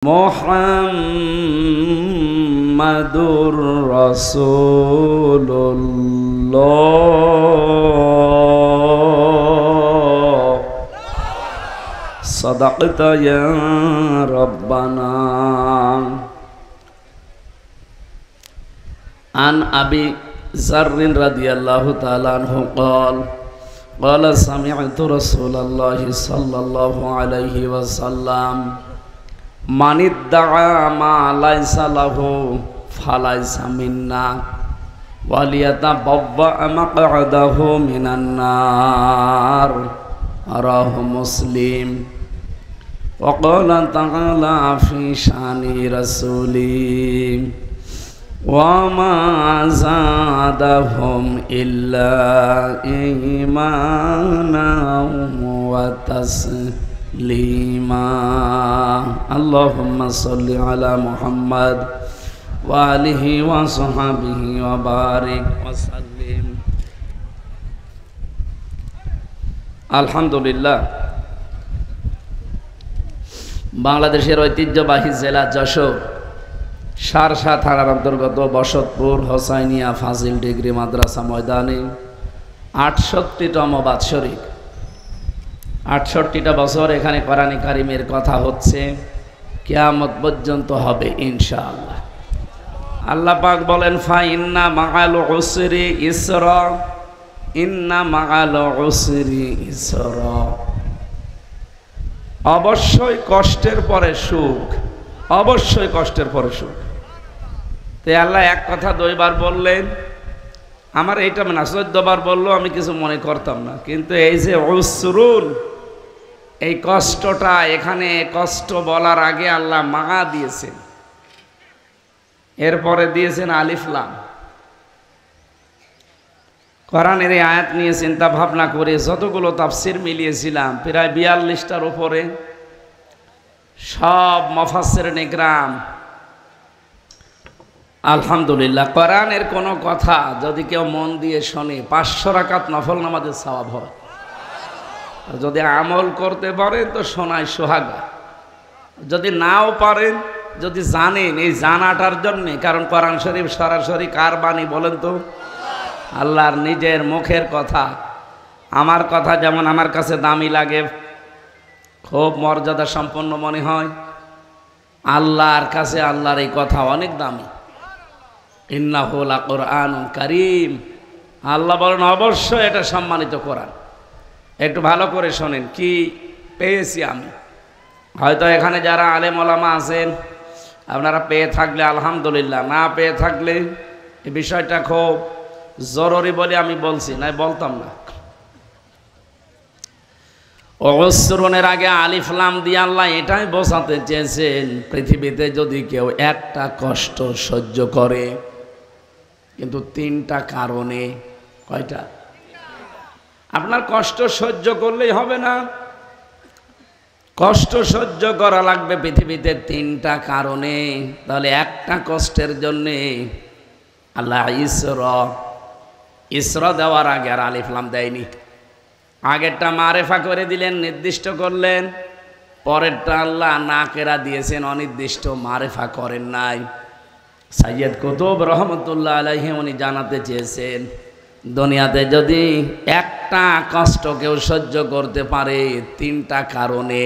মুহাম্মাদুর রাসূলুল্লাহ সাদাকতা ইয়া রাব্বানা। আন আবি যাররিন রাদিয়াল্লাহু তাআলা আনহু قال سمعت رسول الله صلى الله عليه وسلم من ادعى ما ليس له فليس منا وليتبوأ مقعده من النار رواه مسلم. وقال تعالى في شأن رسوله وما زادهم إلا إيمانا وتسليما. اللهم صل على محمد وآله وصحبه وبارك وسلم. الحمد لله. বাংলাদেশের ঐতিহ্যবাহী জেলা যশোর সারসা থানার অন্তর্গত বসতপুর হোসাইনিয়া ফাজিল ডিগ্রি মাদ্রাসা ময়দানে ৬৮তম বাৎসরিক ৬৮টা বছর এখানে কোরআন কারীমের কথা হচ্ছে, কিয়ামত পর্যন্ত হবে ইনশাআল্লাহ। আল্লাহ পাক বলেন ফাইন্না মাআল উসরি ইসরা, ইন্না মাআল উসরি ইসরা। অবশ্যই কষ্টের পরে সুখ, অবশ্যই কষ্টের পরে সুখ। তো আল্লাহ এক কথা 2 বার বললেন, আমার এইটা না 14 বার বললো আমি কিছু মনে করতাম না, কিন্তু এই যে উসরুন, এই কষ্টটা, এখানে কষ্ট বলার আগে আল্লাহ মা দিয়েছেন, এরপরে দিয়েছেন আলিফ লাম। কোরআনের এই আয়াত নিয়ে চিন্তা ভাবনা করে যতগুলো তাফসির মিলিয়েছিলাম প্রায় 42টার উপরে, সব মুফাসসিরিন ইকরাম আলহামদুলিল্লাহ কোরআনের কোনো কথা যদি কেউ মন দিয়ে শোনে 500 রাকাত নফল নামাজের সওয়াব হয়। আর যদি আমল করতে পারেন তো শোনায় সোহাগা, যদি নাও পারেন, যদি জানেন এই জানাটার জন্যে, কারণ কোরআন শরীফ সরাসরি কার বাণী বলেন তো? আল্লাহর নিজের মুখের কথা। আমার কথা যেমন আমার কাছে দামি লাগে, খুব মর্যাদা সম্পন্ন মনে হয়, আল্লাহর কাছে আল্লাহর এই কথা অনেক দামি। ইন্নাহু লাকুরআনুন কারীম। আল্লাহ বলেন অবশ্যই এটা সম্মানিত কোরআন। একটু ভালো করে শোনেন কি পেয়েছি আমি। হয়তো এখানে যারা আলেম ওলামা আছেন আপনারা পেয়ে থাকলে আলহামদুলিল্লাহ, না পেয়ে থাকলে এই বিষয়টা খুব জরুরি বলে আমি বলছি, না বলতাম না। উসরুনের আগে আলিফ লাম দিয়ে আল্লাহ এটাই বোঝাতে চেয়েছেন, পৃথিবীতে যদি কেউ একটা কষ্ট সহ্য করে, কিন্তু 3টা কারণে, কয়টা? আপনার কষ্ট সহ্য করলেই হবে না, কষ্ট সহ্য করা লাগবে পৃথিবীতে 3টা কারণে। তাহলে একটা কষ্টের জন্যে আল্লাহ ইসরা দেওয়ার আগে আর আলিফ লাম দেয়নি। আগেরটা মারেফা করে দিলেন, নির্দিষ্ট করলেন, পরেরটা আল্লাহ নাকেরা দিয়েছেন, অনির্দিষ্ট, মারেফা করেন নাই। সাইয়্যিদ কুতুব রহমতুল্লাহ আলাইহি উনি জানাতে চেয়েছেন, দুনিয়াতে যদি একটা কষ্ট কেউ সহ্য করতে পারে 3টা কারণে,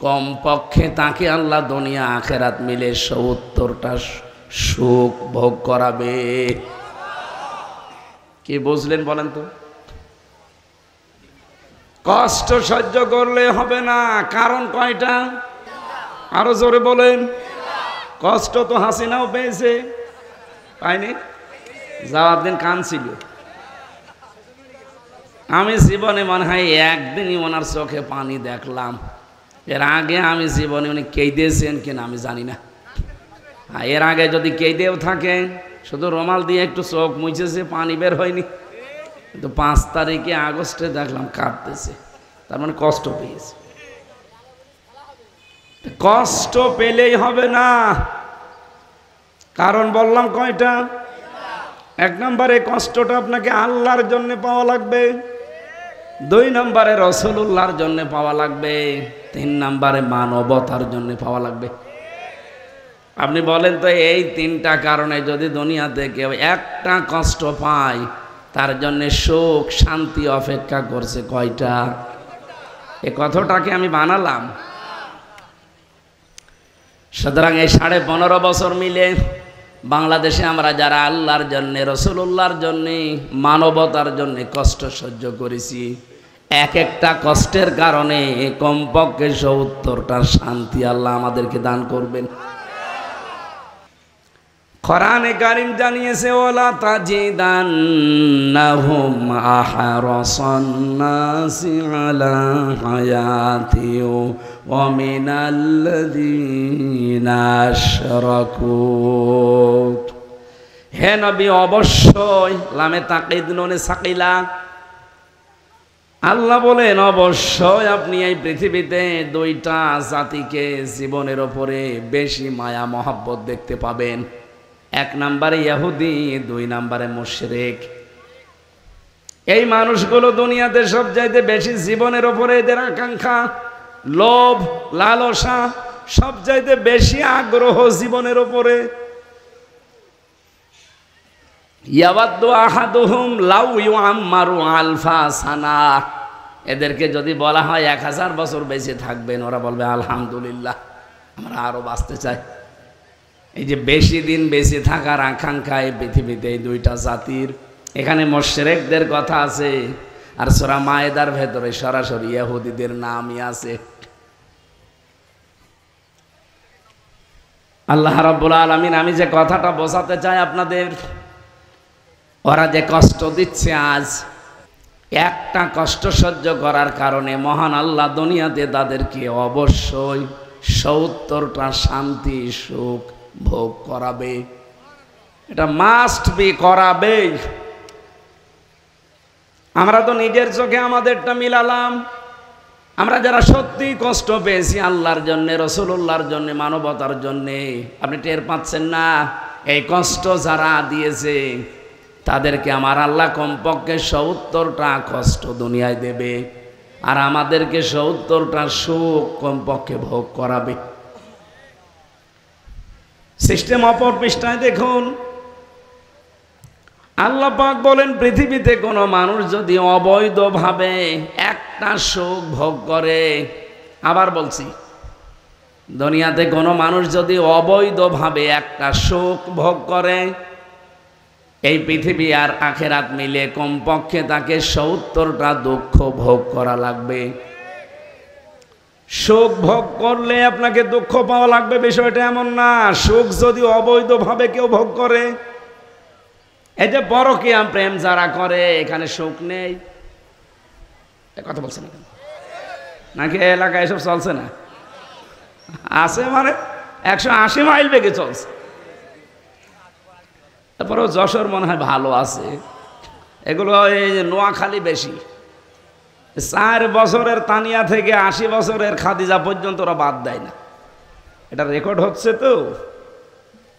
কমপক্ষে তাকে আল্লাহ দুনিয়া আখেরাত মিলে 70টা সুখ ভোগ করাবে। কি বুঝলেন বলেন তো? কষ্ট সহ্য করলে হবে না, কারণ কয়টা? আরো জোরে বলেন। কষ্ট তো হাসিনাও পেয়েছে, পাইনি? যাওয়ার দিন কাঁদছিল। আমি জীবনে মনে হয় একদিনই ওনার চোখে পানি দেখলাম, এর আগে আমি জীবনে উনি কেঁদেছেন কিনা আমি জানি না। এর আগে যদি কেঁদেও থাকে, শুধু রুমাল দিয়ে একটু চোখ মুছেছে, পানি বের হয়নি, কিন্তু 5 তারিখে আগস্টে দেখলাম কাঁদতেছে, তার মানে কষ্ট পেয়েছে। কষ্ট পেলেই হবে না, কারণ বললাম কয়টা? 1 নম্বরে কষ্টটা আপনাকে আল্লাহর জন্য পাওয়া লাগবে, 2 নম্বরে রাসূলুল্লাহর জন্য পাওয়া লাগবে, 3 নম্বরে মানবতার জন্য পাওয়া লাগবে। আপনি বলেন তো এই তিনটা কারণে যদি দুনিয়াতে কেউ একটা কষ্ট পায় তার জন্য সুখ শান্তি অপেক্ষা করছে কয়টা? এ কথাটাকে আমি বানালাম। সুতরাং এই 15.5 বছর মিলে বাংলাদেশে আমরা যারা আল্লাহর জন্যে, রসুল্লাহর জন্যে, মানবতার জন্যে কষ্ট সহ্য করেছি, এক একটা কষ্টের কারণে কমপক্ষে 70টা শান্তি আল্লাহ আমাদেরকে দান করবেন। কোরআনে কারীম জানিয়েছে, ওয়ালা তাজিদান্নাহুম আহরাসান নাসি আলা হায়াতিও ওয়া মিনাল্লাযীনা আশরাকু। হে নবী, অবশ্যই, লামে তাকিদ নুনে সাকিলা, আল্লাহ বলেন অবশ্যই আপনি এই পৃথিবীতে দুইটা জাতিকে জীবনের ওপরে বেশি মায়া মহব্বত দেখতে পাবেন। 1 নম্বরে ইহুদি, 2 নম্বরে মুশরিক। এই মানুষগুলো দুনিয়াতে সবচাইতে বেশি জীবনের ওপরে এদের আকাঙ্ক্ষা, লোভ, লালসা, সবচাইতে বেশি আগ্রহ জীবনের ওপরে। ইয়াওয়াদ্দু আহাদুহুম লাউ ইউআম্মারু আলফা সানা। এদেরকে যদি বলা হয় 1000 বছর বেঁচে থাকবেন, ওরা বলবে আলহামদুলিল্লাহ, আমরা আরো বাঁচতে চাই। এই যে বেশি দিন বেঁচে থাকার আকাঙ্ক্ষা এই পৃথিবীতে এই দুইটা জাতির। এখানে মুশরিকদের কথা আছে, আর সূরা মায়েদার ভেতরে সরাসরি ইহুদিদের নামই আছে। আল্লাহ রাব্বুল আলামিন, আমি যে কথাটা বোঝাতে চাই আপনাদের, ওরা যে কষ্ট দিচ্ছে আজ, একটা কষ্ট সহ্য করার কারণে মহান আল্লাহ দুনিয়াতে তাদেরকে অবশ্যই 70টা শান্তি সুখ ভোগ করাবে। এটা মাস্ট বি, করাবে। আমরা তো নিজের চোখে আমাদেরটা মিলালাম। আমরা যারা সত্যি কষ্ট পেয়েছি আল্লাহর জন্য, রসুল্লাহর জন্য, মানবতার জন্য, আপনি টের পাচ্ছেন না? এই কষ্ট যারা দিয়েছে তাদেরকে আমার আল্লাহ কমপক্ষে 70টা কষ্ট দুনিয়ায় দেবে, আর আমাদেরকে 70টা সুখ কমপক্ষে ভোগ করাবে। সিস্টেম অপর পৃষ্ঠায় দেখুন, আল্লাহ পাক বলেন, পৃথিবীতে কোনো মানুষ যদি অবৈধভাবে একটা সুখ ভোগ করে, আবার বলছি, দুনিয়াতে কোনো মানুষ যদি অবৈধভাবে একটা সুখ ভোগ করে, এই পৃথিবী আর আখেরাত মিলে কমপক্ষে তাকে 70টা দুঃখ ভোগ করা লাগবে। সুখ ভোগ করলে আপনাকে দুঃখ পাওয়া লাগবে, বিষয়টা এমন না। সুখ যদি অবৈধভাবে কেউ ভোগ করে, এই যে পরকীয়া প্রেম যারা করে, এখানে সুখ নেই। কথা বলছে না নাকি? এলাকায় এসব চলছে না? আছে, মানে 180 মাইল বেগে চলছে। তারপরেও যশোর মনে হয় ভালো আছে। এগুলো এই নোয়াখালী বেশি। 4 বছরের তানিয়া থেকে 80 বছরের খাদিজা পর্যন্ত ওরা বাদ দেয় না। এটা রেকর্ড হচ্ছে তো।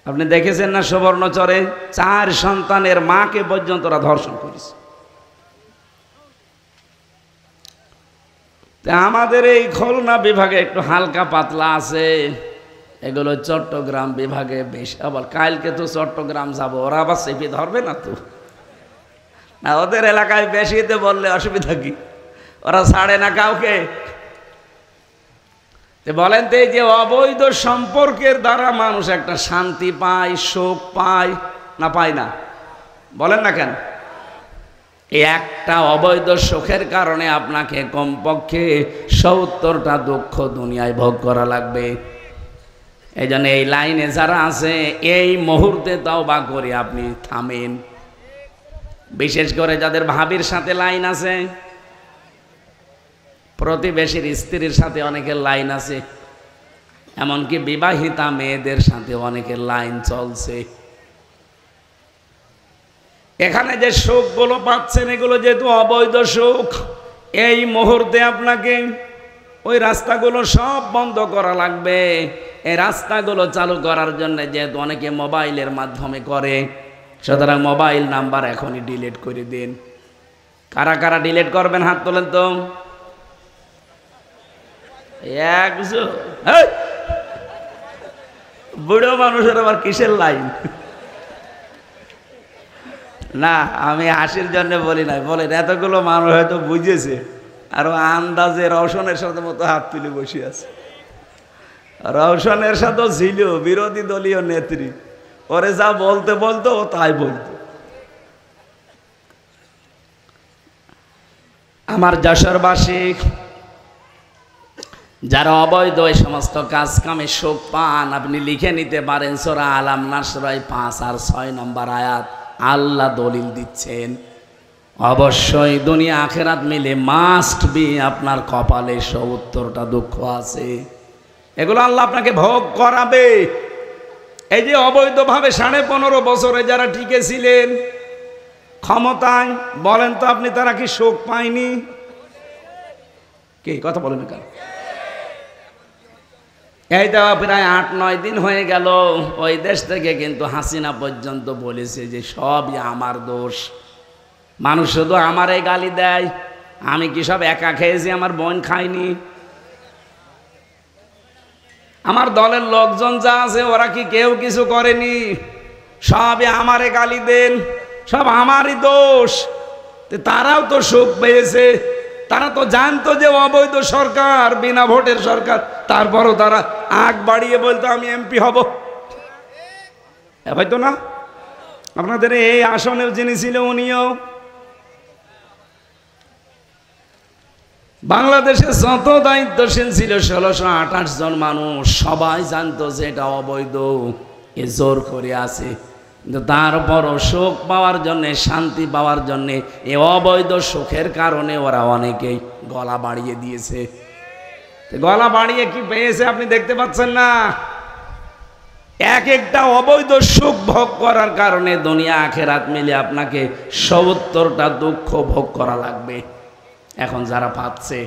আপনি দেখেছেন না, সুবর্ণচরে 4 সন্তানের মাকে পর্যন্ত ওরা ধর্ষণ করেছে। আমাদের এই খুলনা বিভাগে একটু হালকা পাতলা আছে, এগুলো চট্টগ্রাম বিভাগে বেশি। আবার কালকে তো চট্টগ্রাম যাব, ওরা আবার চেপে ধরবে না তো? না, ওদের এলাকায় বেশিতে বললে অসুবিধা কি? ওরা ছাড়ে না কাউকে। বলেন তো, এই যে অবৈধ সম্পর্কের দ্বারা মানুষ একটা শান্তি পায়, সুখ পায় না পায় না? বলেন না কেন? এই একটা অবৈধ সুখের কারণে আপনাকে কমপক্ষে 70টা দুঃখ দুনিয়ায় ভোগ করা লাগবে। এই জন্য এই লাইনে যারা আছে, এই মুহূর্তে তওবা করে আপনি থামেন। বিশেষ করে যাদের ভাবির সাথে লাইন আছে, প্রতিবেশীর স্ত্রীর সাথে অনেকের লাইন আছে, এমনকি বিবাহিতা মেয়েদের সাথে অনেকের লাইন চলছে। এখানে যে সুখগুলো পাচ্ছেন, এগুলো যেহেতু অবৈধ সুখ, এই মুহূর্তে আপনাকে ওই রাস্তাগুলো সব বন্ধ করা লাগবে। এই রাস্তাগুলো চালু করার জন্য যেহেতু অনেকে মোবাইলের মাধ্যমে করে, সুতরাং মোবাইল নাম্বার এখনই ডিলিট করে দিন। কারা কারা ডিলিট করবেন হাত তোলেন তো। বুড়ো মানুষের আবার কিসের লাইন? না, আমি হাসির জন্য বলি নাই, বলেন এতগুলো মানুষ হয়তো বুঝেছে, আর আন্দাজে রওশনের সাথে মতো হাত তুলে বসে আছে। রওশনের সাথেও ছিল বিরোধী দলীয় নেত্রী, ওরে যা বলতে বলতো ও তাই বলতো। আমার যশোরবাসী, যারা অবৈধ এই সমস্ত কাজ কামে সুখ পান, আপনি লিখে নিতে পারেন সূরা আলাম নাসরায় 5 আর 6 নম্বর আয়াত। আল্লাহ দলিল দিচ্ছেন, অবশ্যই দুনিয়া আখেরাত মিলে মাস্ট বি আপনার কপালে 70টা দুঃখ আছে, এগুলো আল্লাহ আপনাকে ভোগ করাবে। এই যে অবৈধভাবে 15.5 বছরে যারা টিকে ছিলেন ক্ষমতায়, বলেন তো আপনি তারা কি সুখ পায়নি? কি কথা বলেন কেন? এই তো প্রায় 8-9 দিন হয়ে গেল, ওই দেশ থেকে কিন্তু হাসিনা পর্যন্ত বলেছে যে সবই আমার দোষ। মানুষ শুধু আমারই গালি দেয়, আমি কি সব একা খেয়েছি? আমার বোন খায়নি? আমার দলের লোকজন যা আছে ওরা কি কেউ কিছু করেনি? সবই আমারে গালি দেন, সব আমারই দোষ। তারাও তো সুখ পেয়েছে, তারা তো জানতো যে অবৈধ সরকার, বিনা ভোটের সরকার, তারপরও তারা আগ বাড়িয়ে বলতো আমি এমপি হব। হয়তো না আপনাদের এই আসনেও যিনি ছিল উনিও। বাংলাদেশে যত দায়িত্বশীল ছিল 1628 জন মানুষ, সবাই জানতো যে এটা অবৈধ, এ জোর করে আছে। কিন্তু তারপরও সুখ পাওয়ার জন্যে, শান্তি পাওয়ার জন্যে, এ অবৈধ সুখের কারণে ওরা অনেকেই গলা বাড়িয়ে দিয়েছে। গলা বাড়িয়ে কি পেয়েছে আপনি দেখতে পাচ্ছেন না? এক একটা অবৈধ সুখ ভোগ করার কারণে দুনিয়া আখেরাত মিলে আপনাকে 70টা দুঃখ ভোগ করা লাগবে। এখন যারা পাচ্ছে,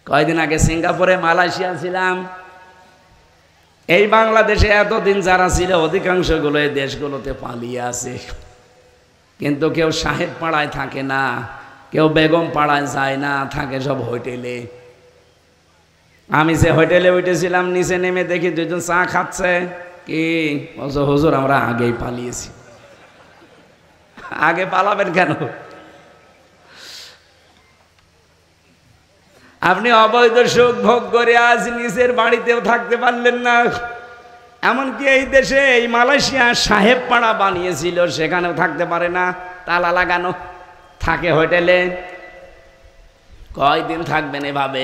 কয়দিন আগে সিঙ্গাপুরে, মালয়েশিয়া ছিলাম, এই বাংলাদেশে এতদিন যারা ছিল অধিকাংশগুলো এই দেশগুলোতে পালিয়ে আছে। কিন্তু কেউ সাহেব পাড়ায় থাকে না, কেউ বেগম পাড়ায় যায় না, থাকে সব হোটেলে। আমি যে হোটেলে উঠেছিলাম, নিচে নেমে দেখি দুজন চা খাচ্ছে। কি বলছো হুজুর, আমরা আগেই পালিয়েছি। আগে পালাবেন কেন? আপনি অবৈধ সুখ ভোগ করে আজ নিজের বাড়িতেও থাকতে পারলেন না। এমনকি এই দেশে, এই মালয়েশিয়া সাহেব পাড়া বানিয়েছিল, সেখানেও থাকতে পারে না, তালা লাগানো, থাকে হোটেলে। কয়দিন থাকবেন এভাবে?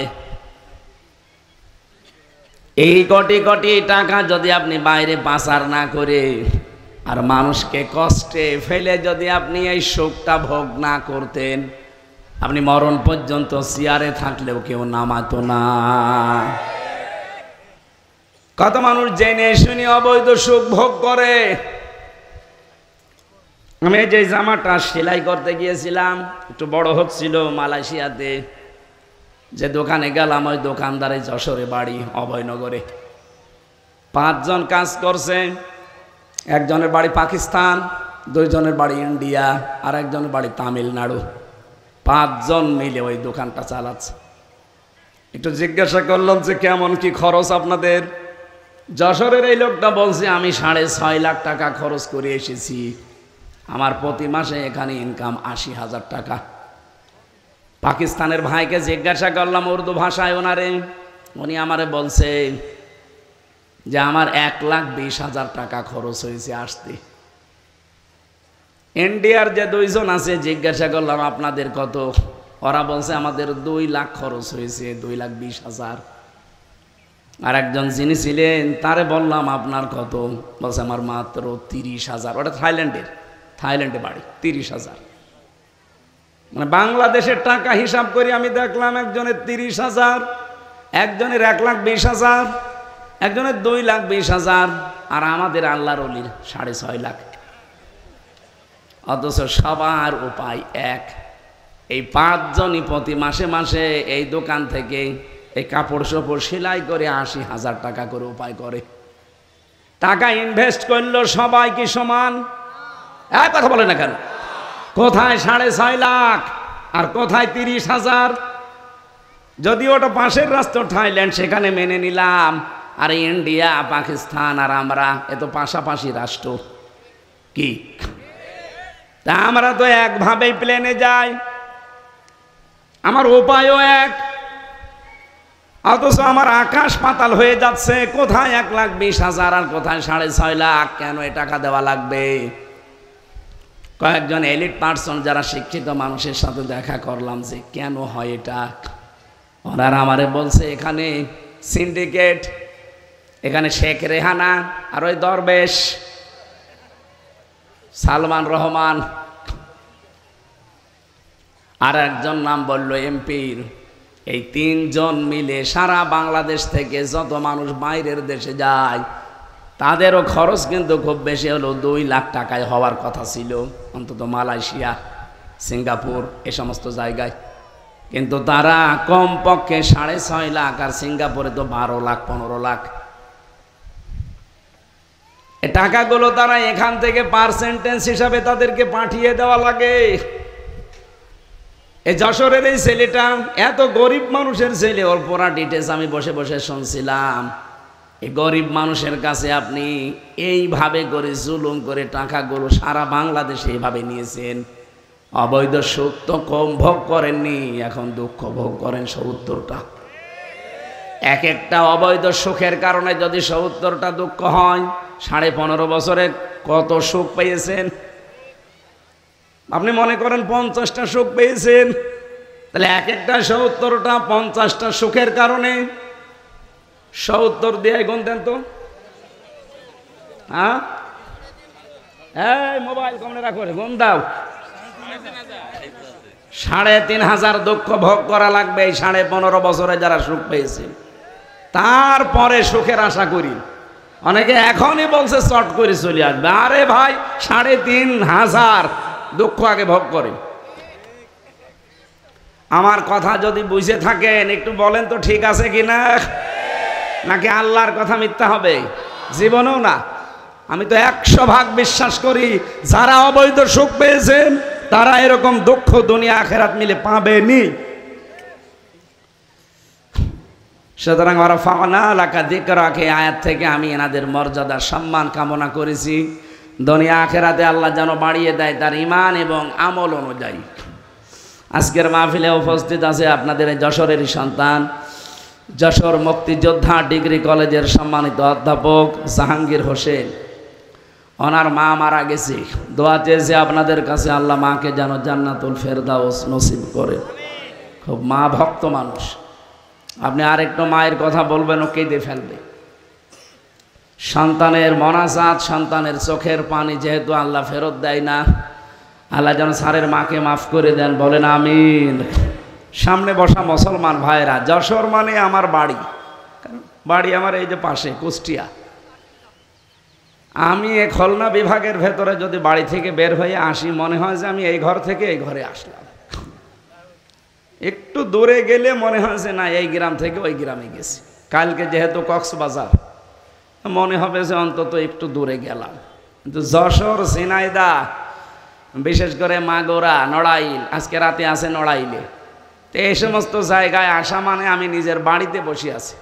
এই কোটি কোটি টাকা যদি আপনি বাইরে পাচার না করে আর মানুষকে কষ্টে ফেলে যদি আপনি এই সুখটা ভোগ না করতেন, আপনি মরণ পর্যন্ত চেয়ারে থাকলেও কেউ নামাতো না। কত মানুষ জেনে শুনে অবৈধ সুখ ভোগ করে। আমি যে জামাটা সেলাই করতে গিয়েছিলাম, একটু বড় হচ্ছিল মালয়েশিয়াতে, যে দোকানে গেলাম, ওই দোকানদারে যশোরে বাড়ি, অভয়নগরে। 5 জন কাজ করছে। একজনের বাড়ি পাকিস্তান, 2 জনের বাড়ি ইন্ডিয়া, আর একজনের বাড়ি তামিলনাড়ু। 5 জন মিলে ওই দোকানটা চালাচ্ছে। একটু জিজ্ঞাসা করলাম যে কেমন কি খরচ আপনাদের? যশোরের এই লোকটা বলছে আমি 6.5 লাখ টাকা খরচ করে এসেছি, আমার প্রতি মাসে এখানে ইনকাম 80,000 টাকা। পাকিস্তানের ভাইকে জিজ্ঞাসা করলাম উর্দু ভাষায় ওনারে, উনি আমারে বলছে যে আমার 1,20,000 টাকা খরচ হয়েছে আসতে। ইন্ডিয়ার যে 2 জন আছে, জিজ্ঞাসা করলাম আপনাদের কত? ওরা বলছে আমাদের 2 লাখ খরচ হয়েছে, 2,20,000। আর একজন যিনি ছিলেন তারে বললাম আপনার কত? বলছে আমার মাত্র 30,000। ওটা থাইল্যান্ডে বাড়ি, 30,000। মানে বাংলাদেশের টাকা হিসাব করে আমি দেখলাম একজনের 30,000, একজনের 1,20,000, একজনের 2,20,000, আর আমাদের আল্লাহর ওলির 6.5 লাখ। অথচ সবার উপায় এক। এই 5 জনই প্রতি মাসে মাসে এই দোকান থেকে এই কাপড় চোপড় সেলাই করে 80,000 টাকা করে উপায় করে। টাকা ইনভেস্ট করলো সবাই কি সমান? এক কথা বলে না কেন? কোথায় 6.5 লাখ আর কোথায় 30,000? যদি ওটা পাশের রাষ্ট্র থাইল্যান্ড, সেখানে মেনে নিলাম, আর ইন্ডিয়া পাকিস্তান আর আমরা এ তো পাশাপাশি রাষ্ট্র কি, তা আমরা তো একভাবেই প্লেনে যাই, আমার উপায়ও এক, অথচ আমার আকাশ পাতাল হয়ে যাচ্ছে। কোথায় 1,20,000 আর কোথায় 6.5 লাখ? কেন এ টাকা দেওয়া লাগবে? কয়েকজন এলিট পার্সন যারা শিক্ষিত মানুষের সাথে দেখা করলাম যে কেন হয় এটা, ওনারা আমারে বলছে এখানে সিন্ডিকেট, এখানে শেখ রেহানা আর ওই দরবেশ সালমান রহমান, আর একজন নাম বলল এমপির, এই 3 জন মিলে সারা বাংলাদেশ থেকে যত মানুষ বাইরের দেশে যায় তাদেরও খরচ কিন্তু খুব বেশি হলো 2 লাখ টাকায় হওয়ার কথা ছিল, অন্তত মালয়েশিয়া, সিঙ্গাপুর এ সমস্ত জায়গায়। কিন্তু তারা কমপক্ষে 6.5 লাখ, আর সিঙ্গাপুরে তো 12 লাখ 15 লাখ। এ টাকাগুলো তারা এখান থেকে পার্সেন্টেজ হিসাবে তাদেরকে পাঠিয়ে দেওয়া লাগে। এই যশোরের এই ছেলেটা এত গরিব মানুষের ছেলে, ওর পুরা ডিটেলস আমি বসে বসে শুনছিলাম। এই গরিব মানুষের কাছে আপনি এইভাবে করে জুলুম করে টাকাগুলো সারা বাংলাদেশে এইভাবে নিয়েছেন। অবৈধ সুখ তো কম ভোগ করেননি, এখন দুঃখ ভোগ করেন 70টা। এক একটা অবৈধ সুখের কারণে যদি 70টা দুঃখ হয়, 15.5 বছরে কত সুখ পেয়েছেন? আপনি মনে করেন 50টা সুখ পেয়েছেন, তাহলে এক একটা 70টা 50টা সুখের কারণে 70 দিয়ে গুণ দেন তো। হ্যাঁ, এই মোবাইল কমনে রাখো, গুণ দাও। 3,500 দুঃখ ভোগ করা লাগবে এই 15.5 বছরে যারা সুখ পেয়েছে। তারপরে সুখের আশা করি। অনেকে এখনই বলছে চট করে চলে আসবে। আরে ভাই, 3,500 দুঃখ আগে ভোগ করে। আমার কথা যদি বুঝে থাকেন একটু বলেন তো ঠিক আছে কিনা, নাকি আল্লাহর কথা মিথ্যা হবে? জীবনেও না। আমি তো 100% বিশ্বাস করি যারা অবৈধ সুখ পেয়েছেন তারা এরকম দুঃখ দুনিয়া আখেরাত মিলে পাবেনি। সুতরাং ওরা ফানা লাকা যিকরাকে আয়াত থেকে আমি এনাদের মর্যাদা সম্মান কামনা করেছি। দুনিয়া আখেরাতে আল্লাহ যেন বাড়িয়ে দেয় তার ঈমান এবং আমল অনুযায়ী। আজকের মাহফিলে উপস্থিত আছে আপনাদের যশোরের সন্তান, যশোর মুক্তিযোদ্ধা ডিগ্রি কলেজের সম্মানিত অধ্যাপক জাহাঙ্গীর হোসেন। ওনার মা মারা গেছে, দোয়া চেয়েছে আপনাদের কাছে আল্লাহ মাকে যেন জান্নাতুল ফেরদাউস নসিব করে। খুব মা ভক্ত মানুষ। আপনি আরেকটু মায়ের কথা বলবেন ও কেঁদে ফেলবে। সন্তানের মনাজাত, সন্তানের চোখের পানি যেহেতু আল্লাহ ফেরত দেয় না, আল্লাহ যেন স্যারের মাকে মাফ করে দেন, বলেন আমিন। সামনে বসা মুসলমান ভাইরা, যশোর মানে আমার বাড়ি, বাড়ি আমার এই যে পাশে কুষ্টিয়া। আমি এই খুলনা বিভাগের ভেতরে যদি বাড়ি থেকে বের হয়ে আসি, মনে হয় যে আমি এই ঘর থেকে এই ঘরে আসলাম। একটু দূরে গেলে মনে হয় যে না, এই গ্রাম থেকে ওই গ্রামে গেছি। কালকে যেহেতু কক্সবাজার, মনে হবে যে অন্তত একটু দূরে গেলাম। কিন্তু যশোর, ঝিনাইদহ, বিশেষ করে মাগুরা, নড়াইল, আজকে রাতে আছে নড়াইলে, তো এই সমস্ত জায়গায় আসা মানে আমি নিজের বাড়িতে বসে আছি।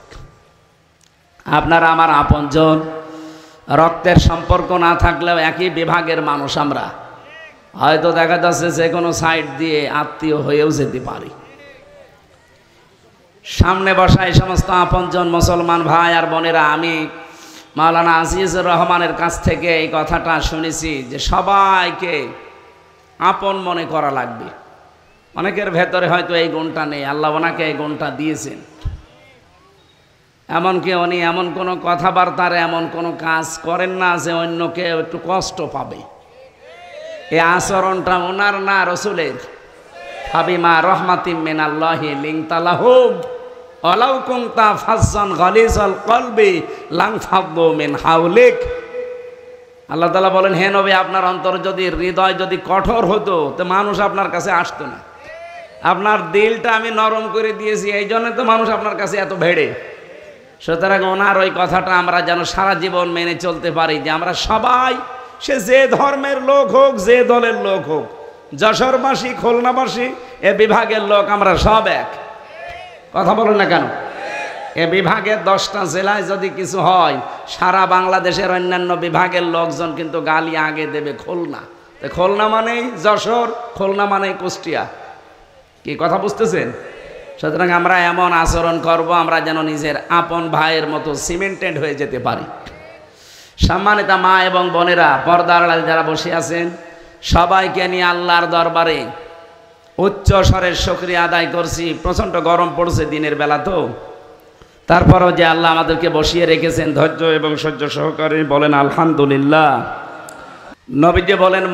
আপনারা আমার আপনজন, রক্তের সম্পর্ক না থাকলেও একই বিভাগের মানুষ আমরা। হয়তো দেখা যাচ্ছে যে কোনো সাইড দিয়ে আত্মীয় হয়েও যেতে পারি। সামনে বসা এই সমস্ত আপনজন মুসলমান ভাই আর বোনেরা, আমি মাওলানা আজিজুর রহমানের কাছ থেকে এই কথাটা শুনেছি যে সবাইকে আপন মনে করা লাগবে। অনেকের ভেতরে হয়তো এই গুণটা নেই, আল্লাহ ওনাকে এই গুণটা দিয়েছেন। এমনকি উনি এমন কোনো কথাবার্তার এমন কোনো কাজ করেন না যে অন্যকে একটু কষ্ট পাবে। এই আচরণটা ওনার না, রসুলের। ফাবিমা রহমাতিম মিনাল্লাহি লিনতা লাহুম ওয়ালাউ কুনতা ফাজ্জান গালিজাল কলবি লানফাদ্দু মিন হাওলিক। আল্লাহ তাআলা বলেন, হে নবী, আপনার অন্তর যদি, হৃদয় যদি কঠোর হতো তো মানুষ আপনার কাছে আসতো না। আপনার দিলটা আমি নরম করে দিয়েছি, এই জন্য তো মানুষ আপনার কাছে এত ভেড়ে। সুতরাং ওনার ওই কথাটা আমরা যেন সারা জীবন মেনে চলতে পারি যে আমরা সবাই, সে যে ধর্মের লোক হোক, যে দলের লোক হোক, যশোরবাসী, খুলনাবাসী, এ বিভাগের লোক, আমরা সব এক। কথা বলেন না কেন? এ বিভাগের 10টা জেলায় যদি কিছু হয়, সারা বাংলাদেশের অন্যান্য বিভাগের লোকজন কিন্তু গালি আগে দেবে খুলনা। খুলনা মানেই যশোর, খুলনা মানেই কুষ্টিয়া। কি কথা বুঝতেছেন? সুতরাং আমরা এমন আচরণ করব আমরা যেন নিজের আপন ভাইয়ের মতো সিমেন্টেড হয়ে যেতে পারি। সম্মানিতা মা এবং বোনেরা, পর্দার আড়ালে যারা বসে আছেন, সবাইকে নিয়ে আল্লাহর দরবারে উচ্চ স্বরের শুকরিয়া আদায় করছি। প্রচণ্ড গরম পড়ছে দিনের বেলা, তো তারপরও যে আল্লাহ আমাদেরকে বসিয়ে রেখেছেন ধৈর্য এবং সহ্য সহকারে, বলেন আলহামদুলিল্লাহ। নবীজি বলেন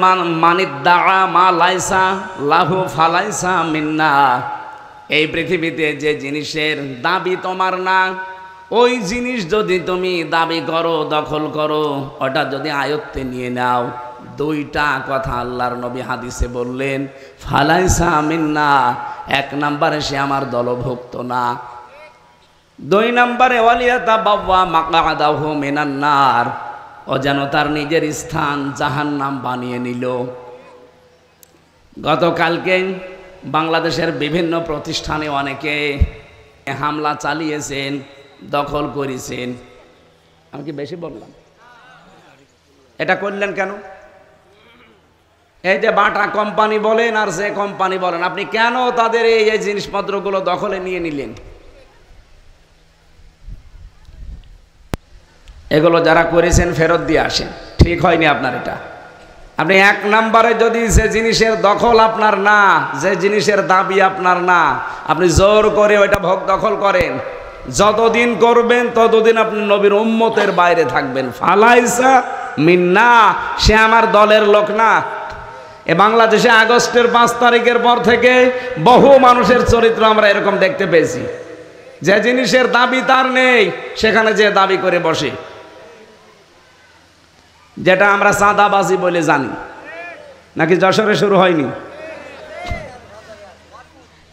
মানিদ্দা মা লাইসা লাহু ফালাইসা মিন্না। এই পৃথিবীতে যে জিনিসের দাবি তোমার না, ওই জিনিস যদি তুমি দাবি করো, দখল করো, ওটা যদি আয়ত্তে নিয়ে নাও, দুইটা কথা আল্লাহর নবী হাদিসে বললেন, ফালাইসা মিন্না। 1 নম্বরে সে আমার দলভুক্ত না। 2 নম্বরে ওয়ালিয়াতা বাবা মাকআদাহু মিনান নার, ও যেন তার নিজের স্থান জাহান্নাম বানিয়ে নিল। গতকালকে বাংলাদেশের বিভিন্ন প্রতিষ্ঠানে অনেকে হামলা চালিয়েছেন, দখল করেছেন। আমি কি বেশি বললাম? এটা করলেন কেন? এই যে বাটা কোম্পানি বলেন আর যে কোম্পানি বলেন, আপনি কেন তাদের এই জিনিসপত্রগুলো দখলে নিয়ে নিলেন? এগুলো যারা করেছেন ফেরত দিয়ে আসেন, ঠিক হয়নি আপনার এটা। আপনি 1 নম্বরে যদি যে জিনিসের দখল আপনার না, যে জিনিসের দাবি আপনার না, আপনি জোর করে ওইটা ভোগ দখল করেন, যতদিন করবেন ততদিন আপনি নবীর উম্মতের বাইরে থাকবেন। ফালাইসা মিন্না, সে আমার দলের লোক না। এ বাংলাদেশে আগস্টের 5 তারিখের পর থেকে বহু মানুষের চরিত্র আমরা এরকম দেখতে পেয়েছি, যে জিনিসের দাবি তার নেই সেখানে যে দাবি করে বসে, যেটা আমরা চাঁদাবাজি বলে জানি। নাকি যশোরে শুরু হয়নি?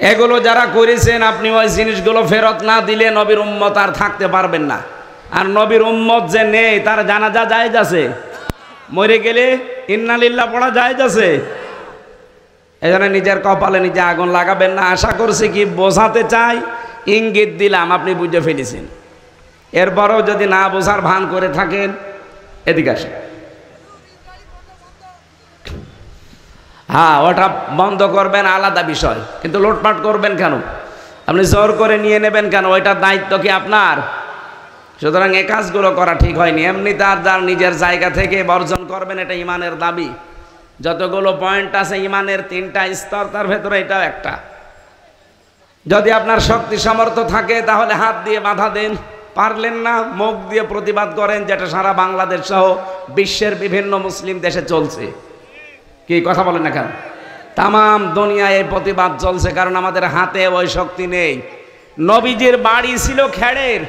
এগুলো যারা করেছেন, আপনি ওই জিনিসগুলো ফেরত না দিলে নবীর উম্মত আর থাকতে পারবেন না। আর নবীর উম্মত যে নেই তার জানাজা জায়েজ আছে, মরে গেলে ইন্না লিল্লাহ পড়া জায়েজ আছে। এজন্য নিজের কপালে নিজে আগুন লাগাবেন না। আশা করছি কি বোঝাতে চাই, ইঙ্গিত দিলাম, আপনি বুঝে ফেলেছেন। এরপরও যদি না বোঝার ভান করে থাকেন, এদিকে আসেন। হ্যাঁ, ওটা বন্ধ করবেন আলাদা বিষয়, কিন্তু লুটপাট করবেন কেন? আপনি জোর করে নিয়ে নেবেন কেন? ওইটার দায়িত্ব কি আপনার? সুতরাং এই কাজগুলো করা ঠিক হয়নি। এমনি তার যার নিজের জায়গা থেকে বর্জন করবেন, এটা ইমানের দাবি। যতগুলো পয়েন্ট আছে ইমানের 3টা স্তর, তার ভেতরে এটাও একটা। যদি আপনার শক্তি সামর্থ্য থাকে তাহলে হাত দিয়ে বাধা দেন, পারলেন না মুখ দিয়ে প্রতিবাদ করেন, যেটা সারা বাংলাদেশ সহ বিশ্বের বিভিন্ন মুসলিম দেশে চলছে। কি কথা বলেন না কেন? তামাম দুনিয়ায় এই প্রতিবাদ চলছে, কারণ আমাদের হাতে ওই শক্তি নেই। নবীজির বাড়ি ছিল খেড়ের,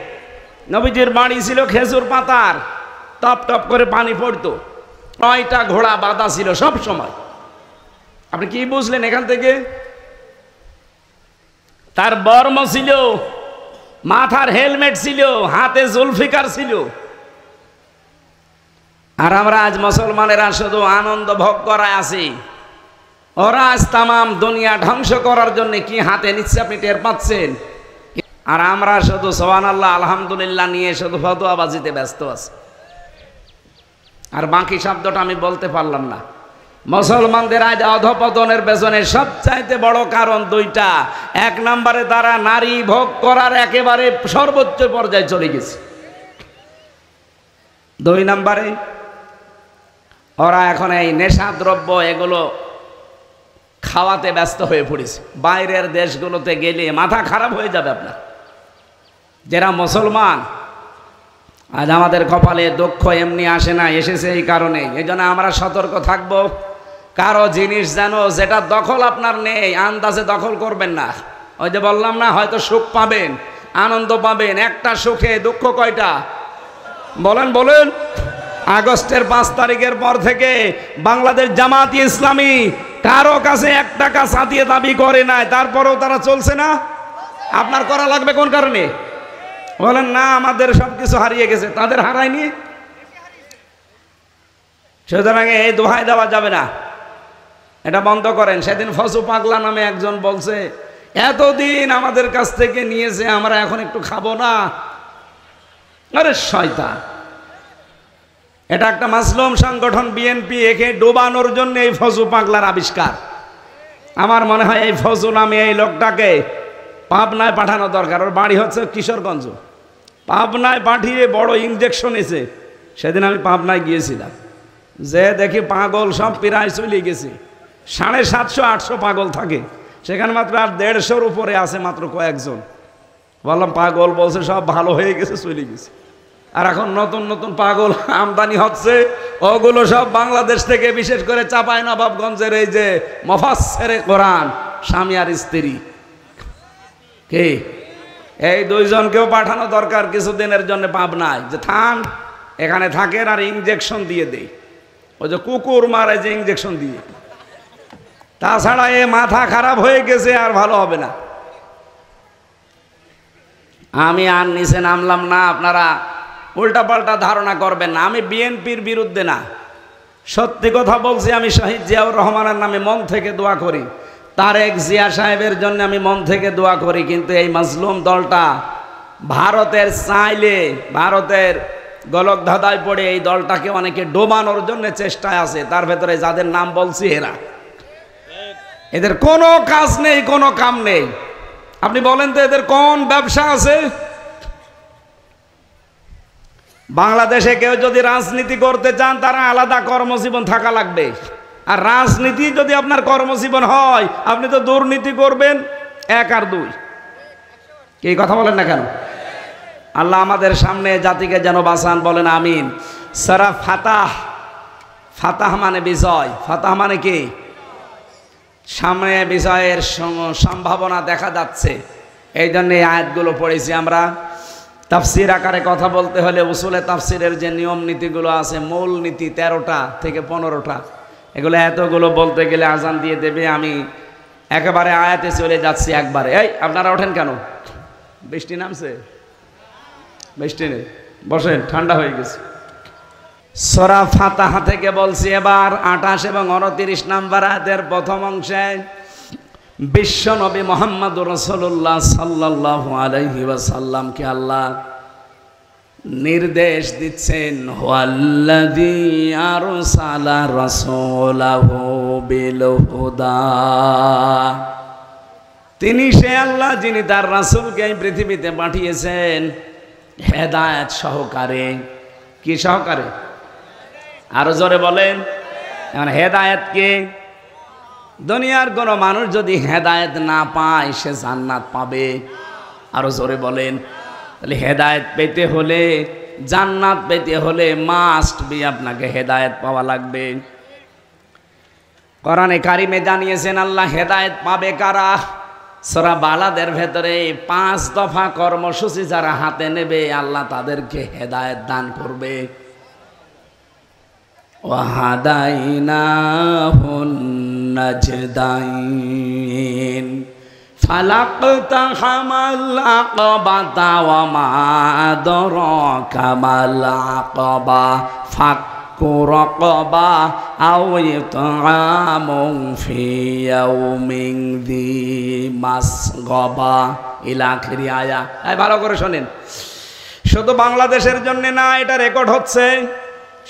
নবীজির বাড়ি ছিল খেজুর পাতার, টপ টপ করে পানি পড়তো, 9টা ঘোড়া বাঁধা ছিল সব সময়। আপনি কি বুঝলেন এখান থেকে? তার বর্ম ছিল, মাথার হেলমেট ছিল, হাতে জুলফিকার ছিল। আর আমরা আজ মুসলমানেরা শুধু আনন্দ ভোগ করায় আছি। ওরা আজ তামাম দুনিয়া ধ্বংস করার জন্য কি হাতে নিচ্ছে আপনি টের পাচ্ছেন। আর আমরা শুধু সুবহানাল্লাহ আলহামদুলিল্লাহ নিয়ে শুধু ফতোয়াবাজিতে ব্যস্ত আছি। আর বাকি শব্দটা আমি বলতে পারলাম না। মুসলমানদের আজ অধপতনের পেছনে সবচাইতে বড় কারণ 2টা। 1 নম্বরে তারা নারী ভোগ করার একেবারে সর্বোচ্চ পর্যায়ে চলে গেছে। 2 নম্বরে ওরা এখন এই নেশাদ্রব্য এগুলো খাওয়াতে ব্যস্ত হয়ে পড়েছে। বাইরের দেশগুলোতে গেলে মাথা খারাপ হয়ে যাবে আপনার। যারা মুসলমান, আজ আমাদের কপালে দুঃখ এমনি আসে না, এসেছে এই কারণে। এই জন্য আমরা সতর্ক থাকবো। কারো জিনিস যেন যেটা দখল আপনার নেই, আন্দাজে দখল করবেন না। ওই যে বললাম না, হয়তো সুখ পাবেন, আনন্দ পাবেন। একটা সুখে দুঃখ কয়টা? বলেন বলেন। আগস্টের 5 তারিখের পর থেকে বাংলাদেশ জামাত ইসলামী কারো কাছে 1 টাকা সাথিয়ে দাবি করে নাই, তারপরেও তারা চলছে না। আপনার করা লাগবে কোন কারণে? বলেন না আমাদের সবকিছু হারিয়ে গেছে, তাদের হারায়নি। সুতরাং এই দোহাই দেওয়া যাবে না, এটা বন্ধ করেন। সেদিন ফসু পাগলা নামে একজন বলছে এতদিন আমাদের কাছ থেকে নিয়েছে, আমরা এখন একটু খাবো না? আরে শয়তান! এটা একটা মাসলুম সংগঠন বিএনপি, একে ডোবানোর জন্য এই ফজু পাগলার আবিষ্কার। আমার মনে হয় এই ফজু নামে এই লোকটাকে পাবনায় পাঠানো দরকার। ওর বাড়ি হচ্ছে কিশোরগঞ্জ। পাবনায় পাঠিয়ে বড় ইঞ্জেকশন এসে, সেদিন আমি পাবনায় গিয়েছিলাম, যে দেখি পাগল সব প্রায় চলে গেছে। 750-800 পাগল থাকে সেখানে, মাত্র আর 150-র উপরে আছে মাত্র কয়েকজন। বললাম পাগল, বলছে সব ভালো হয়ে গেছে, চলে গেছে। আর এখন নতুন নতুন পাগল আমদানি হচ্ছে, ওগুলো সব বাংলাদেশ থেকে, বিশেষ করে চাঁপাইনবাবগঞ্জের এই যে মুফাসসিরে কোরআন স্বামী আর স্ত্রী, কে এই দুইজনকেও পাঠানো দরকার কিছুদিনের জন্য পাবনায়, যে থান এখানে থাকেন আর ইঞ্জেকশন দিয়ে দেই, ওই যে কুকুর মারে যে ইঞ্জেকশন দিয়ে। তাছাড়া এ মাথা খারাপ হয়ে গেছে, আর ভালো হবে না। আমি আর নিচে নামলাম না, আপনারা উল্টাপাল্টা ধারণা করবেন না। আমি বিএনপির বিরুদ্ধে না, সত্যি কথা বলছি। আমি শহীদ জিয়াউর রহমানের নামে মন থেকে দোয়া করি, তারেক জিয়া সাহেবের জন্য আমি মন থেকে দোয়া করি। কিন্তু এই মাজলুম দলটা ভারতের চাইলে, ভারতের গলক ধাঁধায় পড়ে এই দলটাকে অনেকে ডোবানোর জন্য চেষ্টায় আছে। তার ভেতরে যাদের নাম বলছি এরা, এদের কোনো কাজ নেই, কোনো কাম নেই। আপনি বলেন তো এদের কোন ব্যবসা আছে? বাংলাদেশে কেউ যদি রাজনীতি করতে চান, তারা আলাদা কর্মজীবন থাকা লাগবে। আর রাজনীতি যদি আপনার কর্মজীবন হয়, আপনি তো দুর্নীতি করবেন 1 আর 2। এই কথা বলেন না কেন? আল্লাহ আমাদের সামনে জাতিকে যেন বাঁচান, বলেন আমিন। সূরা ফাতাহ, ফাতাহ মানে বিজয়, ফাতাহ মানে কি? সামনে বিজয়ের সম্ভাবনা দেখা যাচ্ছে, এই জন্য এই আয়াতগুলো পড়েছি আমরা। তাফসির আকারে কথা বলতে হলে উসুলে তাফসিরের যে নিয়ম নীতিগুলো আছে, মূল নীতি 13টা থেকে 15টা, এগুলো এতগুলো বলতে গেলে আজান দিয়ে দেবে। আমি একেবারে আয়াতে চলে যাচ্ছি একবারে। এই আপনারা ওঠেন কেন? বৃষ্টি নামছে? বৃষ্টি নেই, বসেন, ঠান্ডা হয়ে গেছে। সূরা ফাতাহা থেকে বলছি এবার 28 এবং 29 নম্বর আয়াতের প্রথম অংশে বিশ্ব নবী মুহাম্মদুর রাসূলুল্লাহ সাল্লাল্লাহু আলাইহি ওয়াসাল্লামকে আল্লাহ নির্দেশ দিচ্ছেন, ওয়াল্লাযী আরসালা রাসূলাহু বিল হুদা। তিনি সে আল্লাহ যিনি তার রাসূলকে এই পৃথিবীতে পাঠিয়েছেন হেদায়েত সহকারে। কি সহকারে? আরো জোরে বলেন। এখন হেদায়েত কে? দুনিয়ার কোনো মানুষ যদি হেদায়েত না পায়, সে জান্নাত পাবে? আরো জোরে বলেন। তাহলে হেদায়েত পেতে হলে, জান্নাত পেতে হলে মাস্ট বি আপনাকে হেদায়েত পাওয়া লাগবে। কোরআনে কারিমে জানিয়েছেন আল্লাহ হেদায়েত পাবে কারা? সূরা বালাদের ভেতরে 5 দফা কর্মসূচি যারা হাতে নেবে, আল্লাহ তাদেরকে হেদায়েত দান করবে। ওয়াহাদাইনাহুন নাজদাইন ফালাকতাহামাল আকাবাতা ওয়া মা আদরাকা মাল আকাবা ফাক্কু রাকাবা আও ইতআমুন ফি ইয়াউমিন যী মাসগাবা ইলা আখিরি আয়া। এই ভালো করে শুনেন, শুধু বাংলাদেশের জন্য না, এটা রেকর্ড হচ্ছে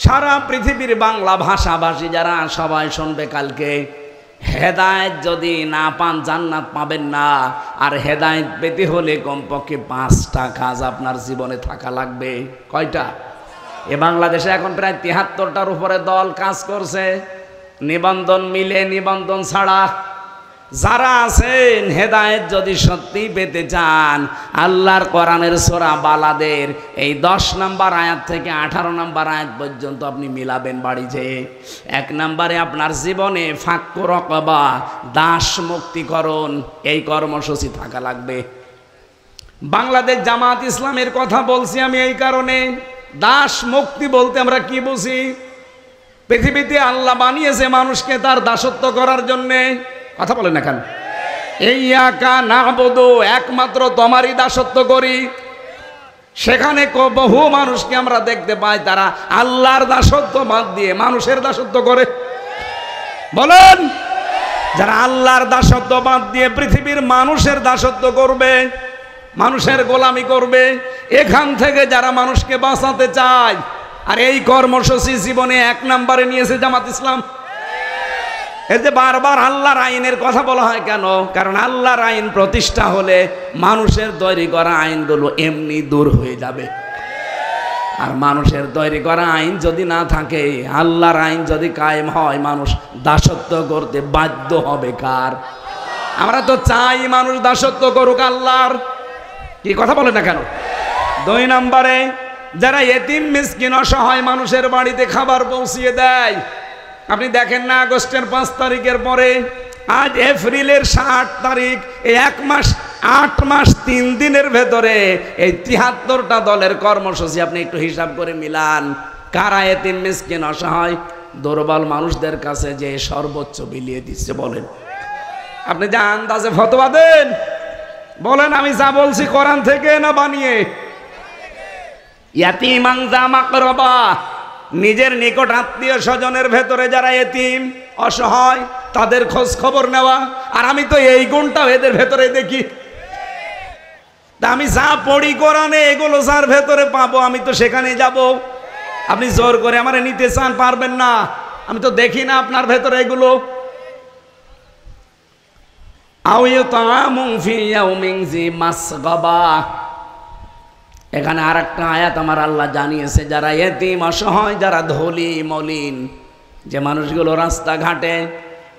সারা পৃথিবীর বাংলা ভাষাভাষী যারা সবাই শুনবে কালকে। হেদায়েত যদি না পান, জান্নাত পাবেন না। আর হেদায়েত পেতে হলে কমপক্ষে 5টা কাজ আপনার জীবনে থাকা লাগবে। কয়টা? এ বাংলাদেশে এখন প্রায় 73টার উপরে দল কাজ করছে, নিবন্ধন মিলে, নিবন্ধন ছাড়া। যারা আছেন হেদায়েত যদি সত্যি পেতে চান, আল্লাহর কোরআনের সূরা বালাদের এই 10 নম্বর আয়াত থেকে 18 নম্বর আয়াত পর্যন্ত আপনি মিলাবেন বাড়ি যেয়ে। 1 নম্বরে আপনার জীবনে ফাক্কু রাকাবা, দাস মুক্তিকরণ, এই কর্মসূচি থাকা লাগবে। বাংলাদেশ জামাত ইসলামের কথা বলছি আমি এই কারণে, দাস মুক্তি বলতে আমরা কি বুঝি? পৃথিবীতে আল্লাহ বানিয়েছে মানুষকে তার দাসত্ব করার জন্যে। কথা বলেন না কেন? ইয়াকা না'বুদু, একমাত্র তোমারই দাসত্ব করি। সেখানে বহু মানুষকে আমরা দেখতে পাই তারা আল্লাহর দাসত্ব বাদ দিয়ে মানুষের দাসত্ব করে। বলেন, যারা আল্লাহর দাসত্ব বাদ দিয়ে পৃথিবীর মানুষের দাসত্ব করবে, মানুষের গোলামি করবে, এখান থেকে যারা মানুষকে বাঁচাতে চায়। আর এই কর্মসূচি জীবনে 1 নম্বরে নিয়েছে জামাত ইসলাম। এই যে বারবার আল্লাহর আইনের কথা বলা হয় কেন? কারণ আল্লাহর আইন প্রতিষ্ঠা হলে মানুষের তৈরি করা আইনগুলো এমনি দূর হয়ে যাবে। আর মানুষের তৈরি করা আইন যদি না থাকে, আল্লাহর আইন যদি কায়েম হয়, মানুষ দাসত্ব করতে বাধ্য হবে কার? আমরা তো চাই মানুষ দাসত্ব করুক আল্লাহর। কি কথা বলে না কেন? 2 নম্বরে যারা এতিম মিসকিন অসহায় মানুষের বাড়িতে খাবার পৌঁছিয়ে দেয়। আপনি দেখেন না, আগস্টের 5 তারিখের পরে আজ এপ্রিলের 8 তারিখ, এই 1 মাস 8 মাস 3 দিনের ভেতরে এই 73টা দলের কর্মসূচি আপনি একটু হিসাব করে মিলান। কারা এতিম মিসকিন অসহায় দুর্বল মানুষদের কাছে যে সর্বোচ্চ বিলিয়ে দিচ্ছে বলেন? আপনি যা আন্দাজে ফতোয়া দেন, বলেন আমি যা বলছি কোরআন থেকে না বানিয়ে? ইয়াতীমান যা মাকরাবা, নিজের নিকট আত্মীয় স্বজনের ভেতরে যারা এতিম অসহায় তাদের খোঁজ খবর নেওয়া। আর আমি তো এই গুণটাও এদের ভেতরে দেখি। তা আমি যা পড়ি কোরআনে, এগুলো যার ভেতরে পাবো আমি তো সেখানে যাব। আপনি জোর করে আমারে নিতে চান, পারবেন না। আমি তো দেখি না আপনার ভেতরে এগুলো। আও ইউতামু ফি ইয়াউমিন জি মাসগাবা, এখানে আরেকটা আয়াত আমার আল্লাহ জানিয়েছে, যারা এতিম অসহায়, যারা ধলি মলিন, যে মানুষগুলো রাস্তাঘাটে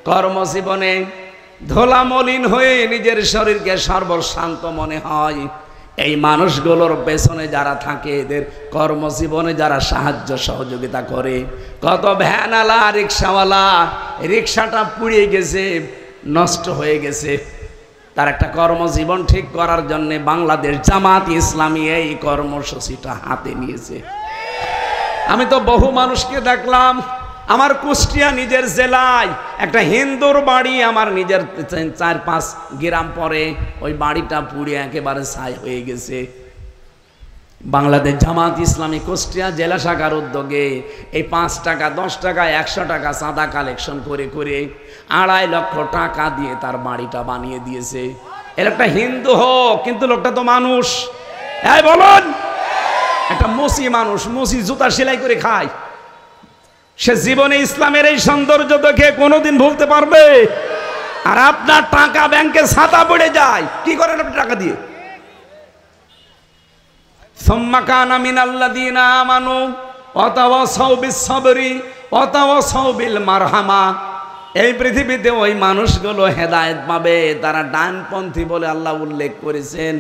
কর্মজীবনে ধোলা মলিন হয়ে নিজের শরীরকে সর্বশান্ত মনে হয়, এই মানুষগুলোর পেছনে যারা থাকে, এদের কর্মজীবনে যারা সাহায্য সহযোগিতা করে। কত ভ্যানওয়ালা, রিক্সাওয়ালা, রিক্সাটা পুড়িয়ে গেছে, নষ্ট হয়ে গেছে, তার একটা কর্মজীবন ঠিক করার জন্য বাংলাদেশ জামাত ইসলামী এই কর্মসূচিটা হাতে নিয়েছে। আমি তো বহু মানুষকে দেখলাম, আমার কুষ্টিয়া নিজের জেলায় একটা হিন্দুর বাড়ি, আমার নিজের 4-5 গ্রাম পরে ওই বাড়িটা পুড়ে একেবারে ছাই হয়ে গেছে। বাংলাদেশ জামাত ইসলামী কুষ্টিয়া জেলা শাখার উদ্যোগে এই 5 টাকা, 10 টাকা, 100 টাকা চাঁদা কালেকশন করে করে 2.5 লক্ষ টাকা দিয়ে তার বাড়িটা বানিয়ে দিয়েছে। এর একটা হিন্দু হোক, কিন্তু লোকটা তো মানুষ। এই বলুন, একটা মুসি মানুষ, মুসি জুতা সেলাই করে খায়, সে জীবনে ইসলামের এই সৌন্দর্য দেখে কোনোদিন ভুলতে পারবে? আর আপনার টাকা ব্যাংকে ছাতা পড়ে যায়, কি করেন আপনি টাকা দিয়ে? সুম্মা কানা মিনাল্লাযীনা আমানু ওয়া তাওয়াসাউ বিস-সাবরি ওয়া তাওয়াসাউ বিল মারহামা। এই পৃথিবীতে ওই মানুষগুলো হেদায়েত পাবে, তারা ডানপন্থী বলে আল্লাহ উল্লেখ করেছেন।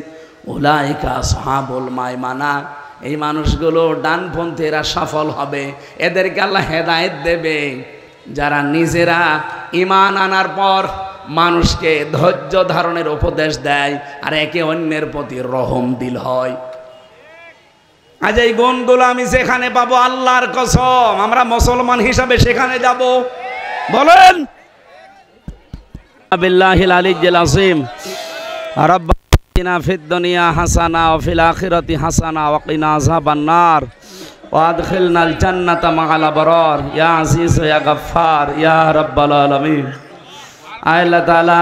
উলাইকা আসহাবুল মায়মানা, এই মানুষগুলো ডানপন্থী, এরা সফল হবে, এদেরকে আল্লাহ হেদায়েত দেবে। যারা নিজেরা ঈমান আনার পর মানুষকে ধৈর্য ধারণের উপদেশ দেয় আর একে অন্যের প্রতি রহম দিল হয়। আজ এই গুণগুলো আমি যেখানে পাবো, আল্লাহর কসম আমরা মুসলমান হিসাবে সেখানে যাব। বলেন বিল্লাহিল আলিয়্যিল আযীম, রাব্বানা ফিদ দুনিয়া হাসানা ওয়া ফিল আখিরাতি হাসানা ওয়া কিনা আযাবান নার ওয়া আদখিলনাল জান্নাতা মা'আল আবরার ইয়া আজিজ ইয়া গফফার ইয়া রাব্বাল আলামিন। আল্লাহ তাআলা,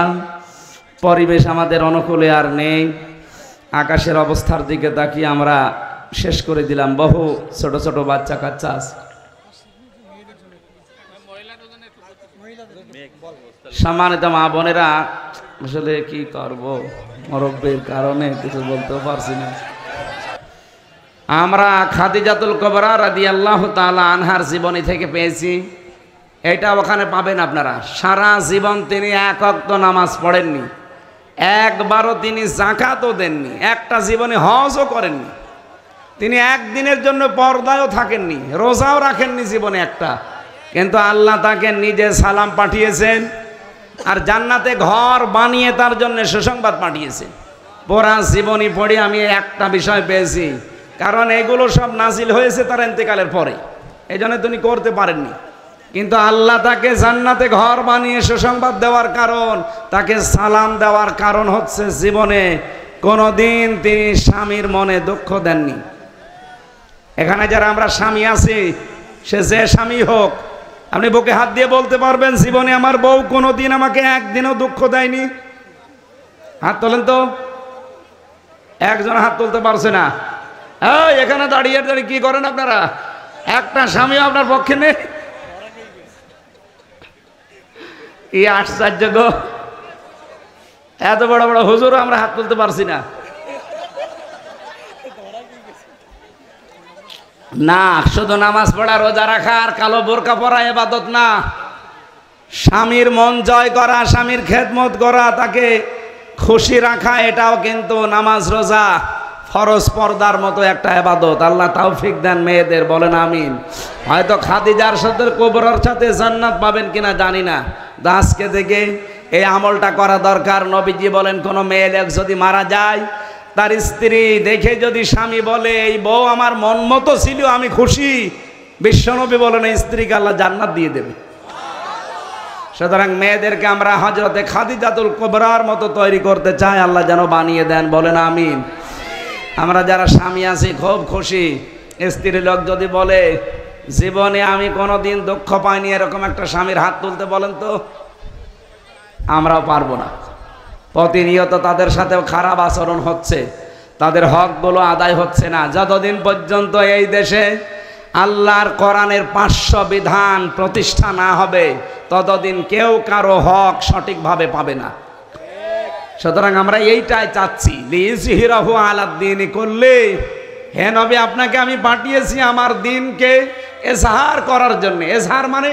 পরিবেশ আমাদের অনুকূলে আর নেই, আকাশের অবস্থার দিকে তাকিয়ে আমরা শেষ করে দিলাম। বহু ছোট ছোট বাচ্চা কাচ্চা আছে, সম্মানিত মা বোনেরা, আসলে কি করব, মুরব্বির কারণে কিছু বলতে পারছি না। আমরা খাদিজাতুল কুবরা রাদিয়াল্লাহু তাআলা আনহার জীবনী থেকে পেয়েছি, এটা ওখানে পাবেন আপনারা। সারা জীবন তিনি 1 ওয়াক্ত নামাজ পড়েননি, একবারও তিনি যাকাতও দেননি, একটা জীবনে হজও করেননি, তিনি একদিনের জন্য পর্দায়ও থাকেননি, রোজাও রাখেননি জীবনে একটা। কিন্তু আল্লাহ তাকে নিজে সালাম পাঠিয়েছেন আর জান্নাতে ঘর বানিয়ে তার জন্য সুসংবাদ পাঠিয়েছেন। পুরা জীবনী পড়ে আমি একটা বিষয় পেয়েছি, কারণ এগুলো সব নাজিল হয়েছে তার ইন্তেকালের পরে, এই জন্য তিনি করতে পারেননি। কিন্তু আল্লাহ তাকে জান্নাতে ঘর বানিয়ে সুসংবাদ দেওয়ার কারণ, তাকে সালাম দেওয়ার কারণ হচ্ছে জীবনে কোনোদিন তিনি স্বামীর মনে দুঃখ দেননি। এখানে যারা আমরা স্বামী আছি, সে যে স্বামী হোক, আপনি বুকে হাত দিয়ে বলতে পারবেন জীবনে আমার বউ কোনোদিন আমাকে একদিনও দুঃখ দেয়নি? হাত তোলেন তো। একজন হাত তুলতে পারছে না। এই এখানে দাঁড়িয়ে দাঁড়িয়ে কি করেন আপনারা? একটা স্বামীও আপনার পক্ষে নেই? এই আশ্চর্য গো, এত বড় বড় হুজুরও আমরা হাত তুলতে পারছি না। না, শুধু নামাজ পড়া, রোজা রাখা আর কালো বোরকা পরা ইবাদত না। স্বামীর মন জয় করা, স্বামীর খেদমত করা, তাকে খুশি রাখা, এটাও কিন্তু নামাজ রোজা ফরজ পর্দার মতো একটা ইবাদত। আল্লাহ তৌফিক দেন মেয়েদের, বলেন আমিন। হয়তো খাদিজার সাথে কুবরার সাথে জান্নাত পাবেন কিনা জানি না, আজকে থেকে এই আমলটা করা দরকার। নবীজি বলেন কোন মেয়ে লোক যদি মারা যায়, তার স্ত্রী দেখে যদি স্বামী বলে এই বউ আমার মন মতো ছিল, আমি খুশি, বিশ্বনবী বলেন এই স্ত্রীকে আল্লাহ জান্নাত দিয়ে দেবে। সুতরাং মেয়েদেরকে আমরা হযরতে খাদিজাতুল কুবরার মতো তৈরি করতে চাই, আল্লাহ যেন বানিয়ে দেন, বলেন আমিন। আমরা যারা স্বামী আছি খুব খুশি। স্ত্রী লোক যদি বলে জীবনে আমি কোনোদিন দুঃখ পাইনি, এরকম একটা স্বামীর হাত তুলতে বলেন তো। আমরাও পারবো না। প্রতিনিয়ত তাদের সাথেও খারাপ আচরণ হচ্ছে, তাদের হকগুলো আদায় হচ্ছে না। যতদিন পর্যন্ত এই দেশে আল্লাহর কোরআনের 500 বিধান প্রতিষ্ঠা না হবে, ততদিন কেউ কারো হক সঠিকভাবে পাবে না। সুতরাং আমরা এইটাই চাচ্ছি, লিইজহিরাহু আলাদ-দীনি কুল্লি। হে নবী, আপনাকে আমি পাঠিয়েছি আমার দিনকে এজহার করার জন্য। এজহার মানে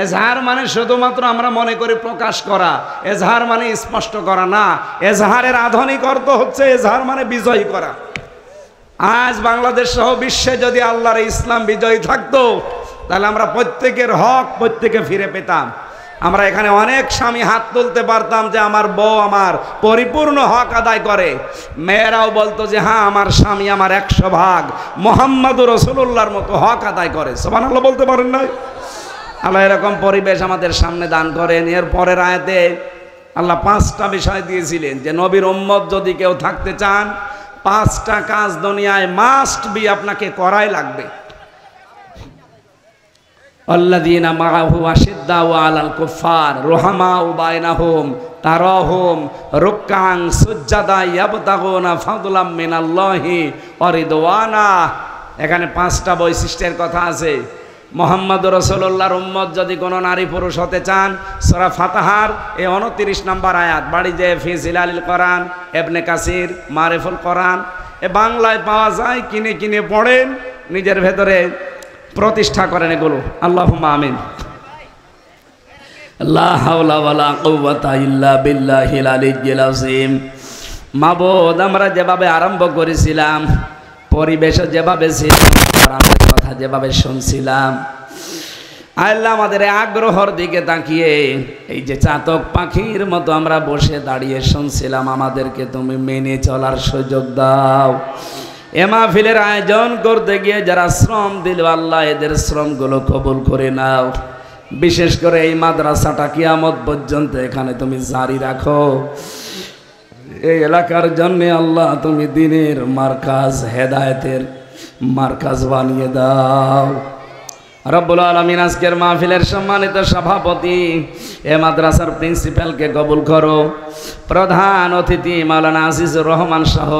এজহার মানে শুধুমাত্র আমরা মনে করি প্রকাশ করা। এজহার মানে স্পষ্ট করা না। এজহারের আধুনিক অর্থ হচ্ছে এজহার মানে বিজয়ী করা। আজ বাংলাদেশ সহ বিশ্বে যদি আল্লাহর ইসলাম বিজয়ী থাকতো, তাহলে আমরা প্রত্যেকের হক প্রত্যেকে ফিরে পেতাম। আমরা এখানে অনেক স্বামী হাত তুলতে পারতাম যে আমার বউ আমার পরিপূর্ণ হক আদায় করে। মেয়েরাও বলতো যে হ্যাঁ, আমার স্বামী আমার 100 ভাগ মুহাম্মদুর রাসূলুল্লাহর মতো হক আদায় করে। সুবহানাল্লাহ বলতে পারেন না? আল্লাহ এরকম পরিবেশ আমাদের সামনে দান করেন। এর পরের আয়াতে আল্লাহ 5টা বিষয় দিয়েছিলেন যে নবীর উম্মত যদি কেউ থাকতে চান, 5টা কাজ দুনিয়ায় মাস্ট বি, আপনাকে করাই লাগবে। আল্লাযীনা মাআহু আশিদ্দাউ আলাল কুফার রুহামাউ বাইনাহুম তারাহুম রুকআন সুজ্জাদা ইয়াবতাগুনা ফাদলাম মিনাল্লাহি ওয়া রিদওয়ানা। এখানে 5টা বৈশিষ্ট্যের কথা আছে। মুহাম্মদুর রাসূলুল্লাহর উম্মত যদি কোনো নারী পুরুষ হতে চান, সূরা ফাতিহার এই 29 নম্বর আয়াত, বাড়ি যে ফি জিলালিল কোরআন, ইবনে কাসির মারিফুল কোরআন, এ বাংলায় পাওয়া যায়, কিনে কিনে পড়েন, নিজের ভেতরে প্রতিষ্ঠা করেন এগুলো। আল্লাহুম্মা আমিন। লা হাওলা ওয়ালা কুওয়াতা ইল্লা বিল্লাহিল আলিয়্যিল আযীম। মাবুদ, আমরা যেভাবে আরম্ভ করেছিলাম, পরিবেশও যেভাবে ছিল, কোরআনের কথা যেভাবে শুনছিলাম, আল্লাহ আমাদের আগ্রহর দিকে তাকিয়ে এই যে চাতক পাখির মতো আমরা বসে দাঁড়িয়ে শুনছিলাম, আমাদেরকে তুমি মেনে চলার সুযোগ দাও। এ মাহফিলের আয়োজন করতে গিয়ে যারা শ্রম দিল, আল্লাহ এদের শ্রমগুলো কবুল করে নাও। বিশেষ করে এই মাদ্রাসাটা কিয়ামত পর্যন্ত এখানে তুমি জারি রাখো। এই এলাকার জন্য আল্লাহ তুমি দ্বীনের মার্কাজ, হেদায়েতের মার্কাজ বানিয়ে দাও। রব্বুল আলামিন, আজকের মাহফিলের সম্মানিত সভাপতি, এ মাদ্রাসার প্রিন্সিপালকে কবুল করো। প্রধান অতিথি মাওলানা আজিজুর রহমান সহ,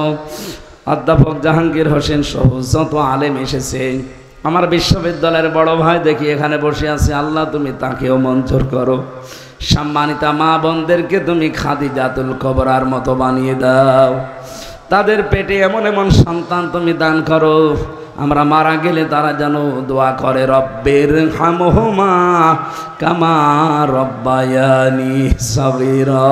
অধ্যাপক জাহাঙ্গীর হোসেন সহ যত আলেম এসেছে, আমার বিশ্ববিদ্যালয়ের বড় ভাই দেখি এখানে বসে আছে, আল্লাহ তুমি তাকেও মঞ্জুর করো। সম্মানিতা মা বোনদেরকে তুমি খাদিজাতুল কুবরার মতো বানিয়ে দাও। তাদের পেটে এমন এমন সন্তান তুমি দান করো, আমরা মারা গেলে তারা যেন দোয়া করে, রব্বির হামহুমা কামা রব্বায়ানি সগীরা।